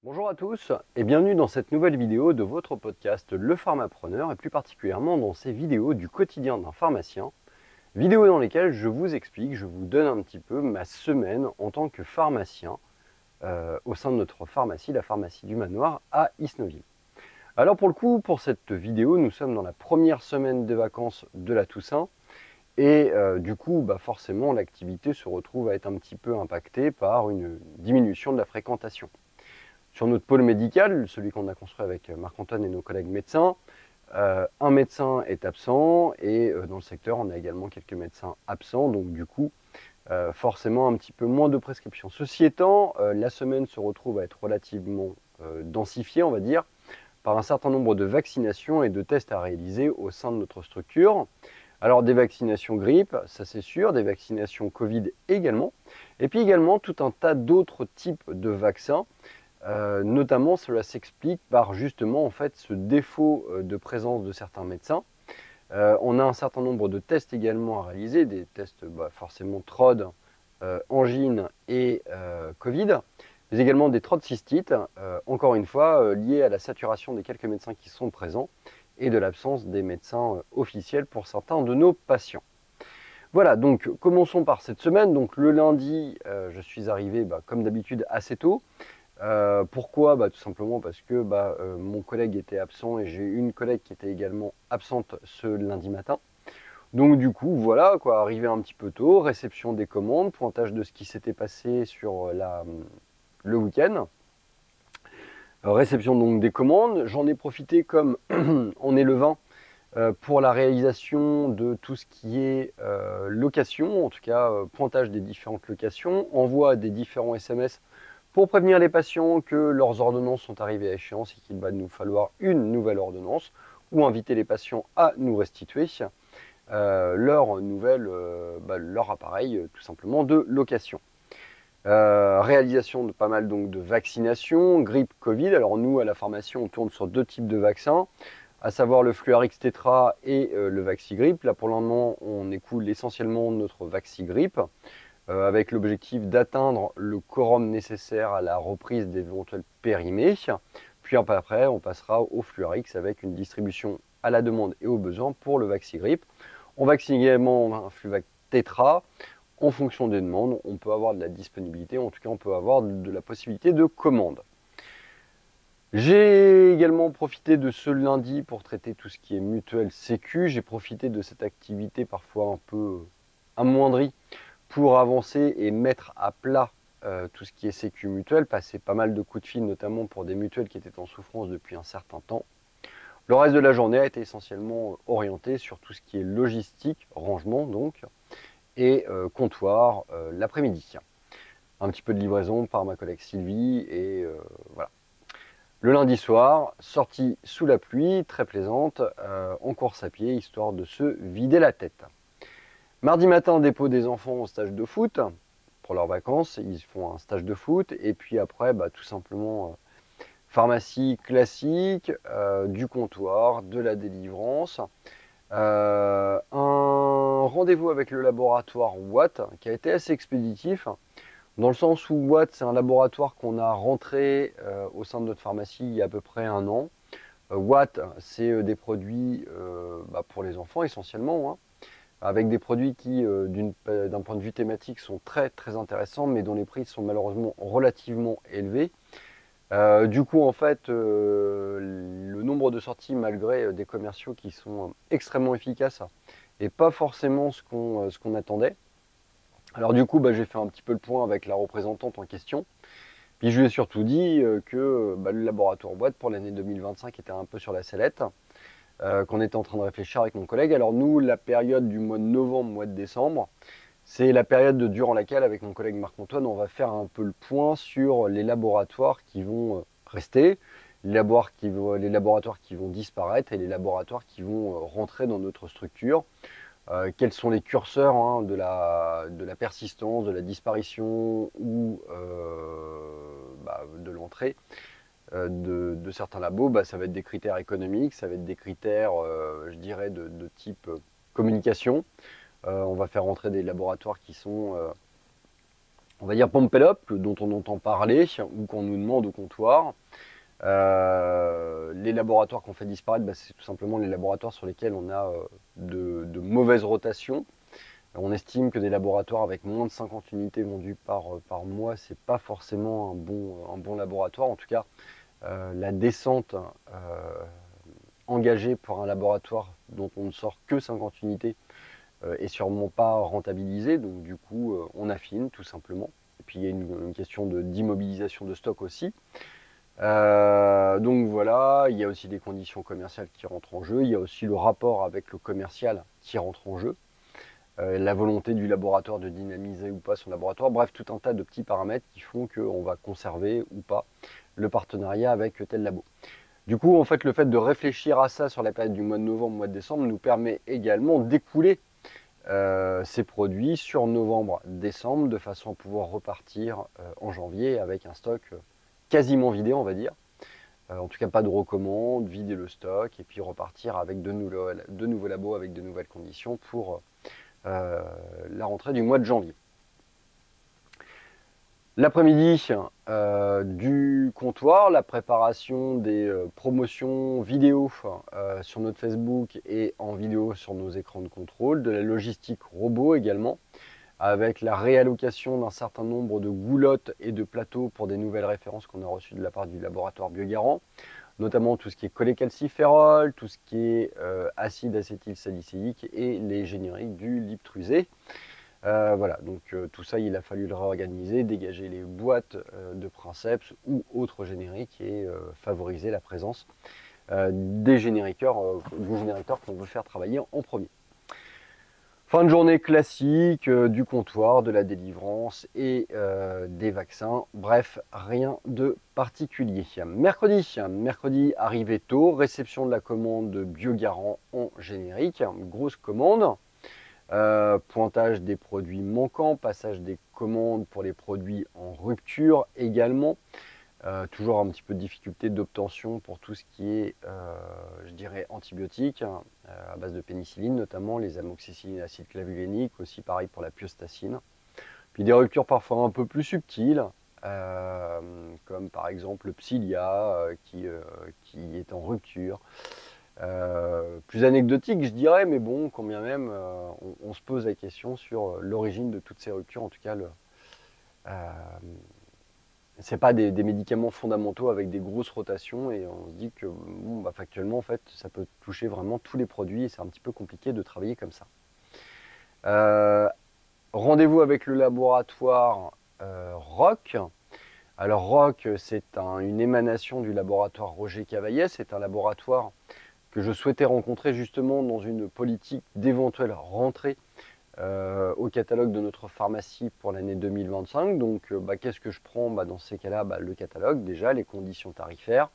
Bonjour à tous et bienvenue dans cette nouvelle vidéo de votre podcast Le Pharmapreneur et plus particulièrement dans ces vidéos du quotidien d'un pharmacien, vidéos dans lesquelles je vous explique, je vous donne un petit peu ma semaine en tant que pharmacien au sein de notre pharmacie, la pharmacie du Manoir à Isnoville. Alors pour le coup, pour cette vidéo, nous sommes dans la première semaine des vacances de la Toussaint et du coup, forcément, l'activité se retrouve à être un petit peu impactée par une diminution de la fréquentation. Sur notre pôle médical, celui qu'on a construit avec Marc-Antoine et nos collègues médecins, un médecin est absent et dans le secteur, on a également quelques médecins absents. Donc du coup, forcément un petit peu moins de prescriptions. Ceci étant, la semaine se retrouve à être relativement densifiée, on va dire, par un certain nombre de vaccinations et de tests à réaliser au sein de notre structure. Alors des vaccinations grippe, ça c'est sûr, des vaccinations Covid également, et puis également tout un tas d'autres types de vaccins. Notamment, cela s'explique par justement en fait ce défaut de présence de certains médecins. On a un certain nombre de tests également à réaliser, des tests forcément TROD, angine et Covid, mais également des TROD cystites, encore une fois liés à la saturation des quelques médecins qui sont présents et de l'absence des médecins officiels pour certains de nos patients. Voilà, donc commençons par cette semaine. Donc le lundi, je suis arrivé comme d'habitude assez tôt. Pourquoi Tout simplement parce que mon collègue était absent et j'ai une collègue qui était également absente ce lundi matin. Donc du coup, voilà, arrivé un petit peu tôt, réception des commandes, pointage de ce qui s'était passé sur le week-end. Réception donc des commandes. J'en ai profité comme on est le 20 pour la réalisation de tout ce qui est location, en tout cas pointage des différentes locations, envoi des différents SMS pour prévenir les patients que leurs ordonnances sont arrivées à échéance et qu'il va nous falloir une nouvelle ordonnance, ou inviter les patients à nous restituer leur appareil tout simplement de location. Réalisation de pas mal donc de vaccinations, grippe, Covid. Alors nous à la pharmacie on tourne sur deux types de vaccins, à savoir le Fluarix Tetra et le Vaxigrippe. Là pour le moment on écoule essentiellement notre Vaxigrippe, avec l'objectif d'atteindre le quorum nécessaire à la reprise d'éventuels périmés. Puis après, on passera au Fluarix avec une distribution à la demande et au besoin pour le Vaxigrippe. On vaccine également un Fluvax Tetra. En fonction des demandes, on peut avoir de la disponibilité, en tout cas on peut avoir de la possibilité de commande. J'ai également profité de ce lundi pour traiter tout ce qui est mutuelle sécu. J'ai profité de cette activité parfois un peu amoindrie pour avancer et mettre à plat tout ce qui est sécu mutuelle, passer pas mal de coups de fil, notamment pour des mutuelles qui étaient en souffrance depuis un certain temps. Le reste de la journée a été essentiellement orienté sur tout ce qui est logistique, rangement donc, et comptoir l'après-midi. Un petit peu de livraison par ma collègue Sylvie et voilà. Le lundi soir, sortie sous la pluie, très plaisante, en course à pied, histoire de se vider la tête. Mardi matin, dépôt des enfants au stage de foot pour leurs vacances. Ils font un stage de foot. Et puis après, tout simplement, pharmacie classique, du comptoir, de la délivrance. Un rendez-vous avec le laboratoire Watt qui a été assez expéditif. Dans le sens où Watt, c'est un laboratoire qu'on a rentré au sein de notre pharmacie il y a à peu près un an. Watt, c'est des produits pour les enfants essentiellement, hein, avec des produits qui, d'un point de vue thématique, sont très très intéressants, mais dont les prix sont malheureusement relativement élevés. Du coup, en fait, le nombre de sorties, malgré des commerciaux qui sont extrêmement efficaces, et pas forcément ce qu'on attendait. Alors du coup, j'ai fait un petit peu le point avec la représentante en question. Puis je lui ai surtout dit que le laboratoire boîte pour l'année 2025 était un peu sur la sellette. Qu'on était en train de réfléchir avec mon collègue. Alors nous, la période du mois de novembre, mois de décembre, c'est la période durant laquelle, avec mon collègue Marc-Antoine, on va faire un peu le point sur les laboratoires qui vont rester, les laboratoires qui vont disparaître et les laboratoires qui vont rentrer dans notre structure. Quels sont les curseurs de la persistance, de la disparition ou de l'entrée de certains labos. Ça va être des critères économiques, ça va être des critères, je dirais, de type communication. On va faire rentrer des laboratoires qui sont on va dire Pump It Up, dont on entend parler ou qu'on nous demande au comptoir. Les laboratoires qu'on fait disparaître, c'est tout simplement les laboratoires sur lesquels on a de mauvaises rotations. On estime que des laboratoires avec moins de 50 unités vendues par mois, c'est pas forcément un bon laboratoire. En tout cas, la descente engagée pour un laboratoire dont on ne sort que 50 unités est sûrement pas rentabilisée. Donc du coup, on affine tout simplement. Et puis il y a une question d'immobilisation de stock aussi. Donc voilà, il y a aussi des conditions commerciales qui rentrent en jeu. Il y a aussi le rapport avec le commercial qui rentre en jeu. La volonté du laboratoire de dynamiser ou pas son laboratoire. Bref, tout un tas de petits paramètres qui font qu'on va conserver ou pas le partenariat avec tel labo. Du coup, en fait, le fait de réfléchir à ça sur la période du mois de novembre, mois de décembre, nous permet également d'écouler ces produits sur novembre, décembre, de façon à pouvoir repartir en janvier avec un stock quasiment vidé, on va dire. En tout cas, pas de recommande, vider le stock et puis repartir avec de nouveaux labos avec de nouvelles conditions pour la rentrée du mois de janvier. L'après-midi du comptoir, la préparation des promotions vidéo sur notre Facebook et en vidéo sur nos écrans de contrôle, de la logistique robot également, avec la réallocation d'un certain nombre de goulottes et de plateaux pour des nouvelles références qu'on a reçues de la part du laboratoire Biogarant, notamment tout ce qui est cholécalciférol, tout ce qui est acide acétylsalicyllique et les génériques du Liptrusé. Voilà, donc tout ça, il a fallu le réorganiser, dégager les boîtes de Princeps ou autres génériques et favoriser la présence des génériqueurs qu'on veut faire travailler en premier. Fin de journée classique, du comptoir, de la délivrance et des vaccins. Bref, rien de particulier. Mercredi arrivé tôt, réception de la commande de Biogarant en générique, grosse commande. Pointage des produits manquants, passage des commandes pour les produits en rupture également. Toujours un petit peu de difficulté d'obtention pour tout ce qui est, je dirais, antibiotiques, à base de pénicilline, notamment les amoxicillines acide clavulénique, aussi pareil pour la piostacine. Puis des ruptures parfois un peu plus subtiles, comme par exemple le Psilia qui est en rupture. Plus anecdotique, je dirais, mais bon, quand bien même, on se pose la question sur l'origine de toutes ces ruptures. En tout cas, c'est pas des médicaments fondamentaux avec des grosses rotations et on se dit que bon, factuellement, en fait, ça peut toucher vraiment tous les produits et c'est un petit peu compliqué de travailler comme ça. Rendez-vous avec le laboratoire ROC. Alors ROC, c'est une émanation du laboratoire Roger Cavaillé. C'est un laboratoire que je souhaitais rencontrer justement dans une politique d'éventuelle rentrée au catalogue de notre pharmacie pour l'année 2025. Donc qu'est-ce que je prends dans ces cas-là, le catalogue, déjà les conditions tarifaires,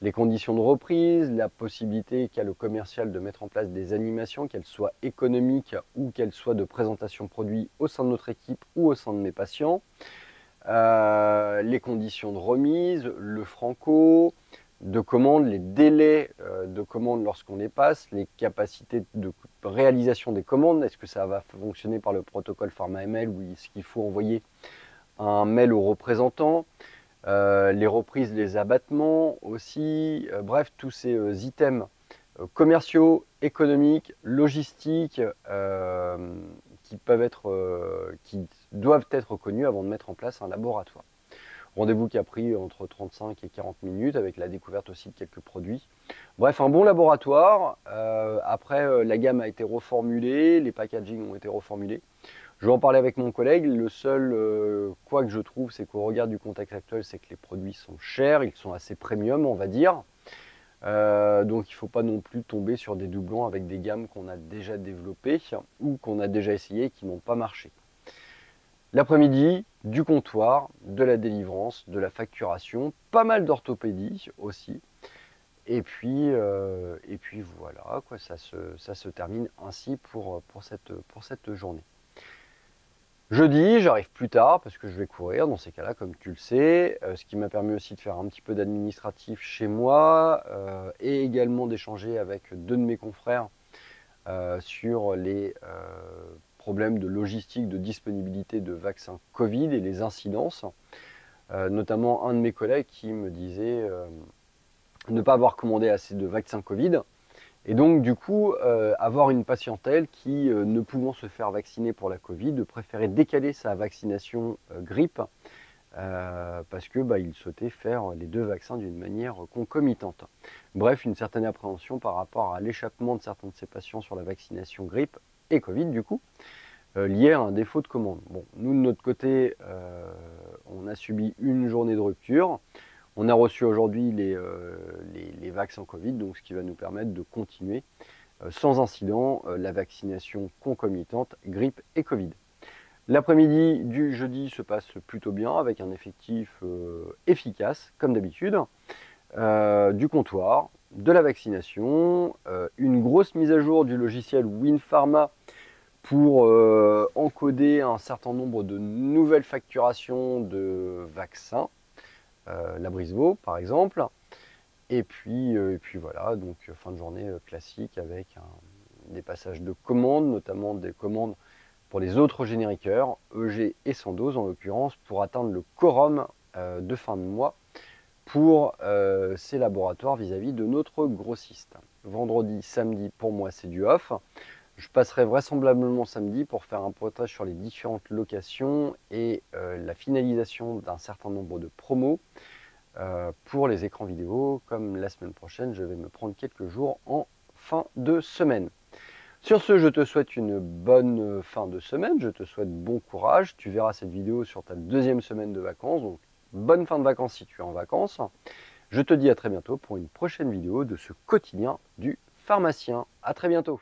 les conditions de reprise, la possibilité qu'a le commercial de mettre en place des animations, qu'elles soient économiques ou qu'elles soient de présentation produit au sein de notre équipe ou au sein de mes patients, les conditions de remise, le franco, de commande, les délais de commande lorsqu'on les passe, les capacités de réalisation des commandes, est-ce que ça va fonctionner par le protocole PharmaML ou est-ce qu'il faut envoyer un mail au représentant, les reprises, les abattements aussi, bref, tous ces items commerciaux, économiques, logistiques qui doivent être connus avant de mettre en place un laboratoire. Rendez-vous qui a pris entre 35 et 40 minutes avec la découverte aussi de quelques produits. Bref, un bon laboratoire. Après, la gamme a été reformulée, les packaging ont été reformulés. Je vais en parler avec mon collègue. Le seul quoi que je trouve, c'est qu'au regard du contexte actuel, c'est que les produits sont chers, ils sont assez premium, on va dire. Donc il ne faut pas non plus tomber sur des doublons avec des gammes qu'on a déjà développées ou qu'on a déjà essayées et qui n'ont pas marché. L'après-midi, du comptoir, de la délivrance, de la facturation, pas mal d'orthopédie aussi. Et puis voilà, quoi, ça se termine ainsi pour cette journée. Jeudi, j'arrive plus tard parce que je vais courir dans ces cas-là, comme tu le sais, ce qui m'a permis aussi de faire un petit peu d'administratif chez moi et également d'échanger avec deux de mes confrères sur les problèmes de logistique, de disponibilité de vaccins Covid et les incidences. Notamment un de mes collègues qui me disait ne pas avoir commandé assez de vaccins Covid. Et donc du coup, avoir une patientèle qui, ne pouvant se faire vacciner pour la Covid, préférait décaler sa vaccination grippe parce que il souhaitait faire les 2 vaccins d'une manière concomitante. Bref, une certaine appréhension par rapport à l'échappement de certains de ces patients sur la vaccination grippe et Covid du coup, lié à un défaut de commande. Bon, nous de notre côté, on a subi une journée de rupture. On a reçu aujourd'hui les vaccins Covid, donc ce qui va nous permettre de continuer sans incident la vaccination concomitante grippe et Covid. L'après-midi du jeudi se passe plutôt bien avec un effectif efficace, comme d'habitude, du comptoir, de la vaccination, une grosse mise à jour du logiciel WinPharma pour encoder un certain nombre de nouvelles facturations de vaccins, la Brisevaux par exemple, et puis voilà, donc fin de journée classique avec des passages de commandes, notamment des commandes pour les autres génériqueurs, EG et Sandoz en l'occurrence, pour atteindre le quorum de fin de mois pour ces laboratoires vis-à-vis de notre grossiste. Vendredi, samedi, pour moi, c'est du off. Je passerai vraisemblablement samedi pour faire un pointage sur les différentes locations et la finalisation d'un certain nombre de promos pour les écrans vidéo. Comme la semaine prochaine, je vais me prendre quelques jours en fin de semaine. Sur ce, je te souhaite une bonne fin de semaine, je te souhaite bon courage. Tu verras cette vidéo sur ta 2e semaine de vacances, donc bonne fin de vacances si tu es en vacances. Je te dis à très bientôt pour une prochaine vidéo de ce quotidien du pharmacien. À très bientôt.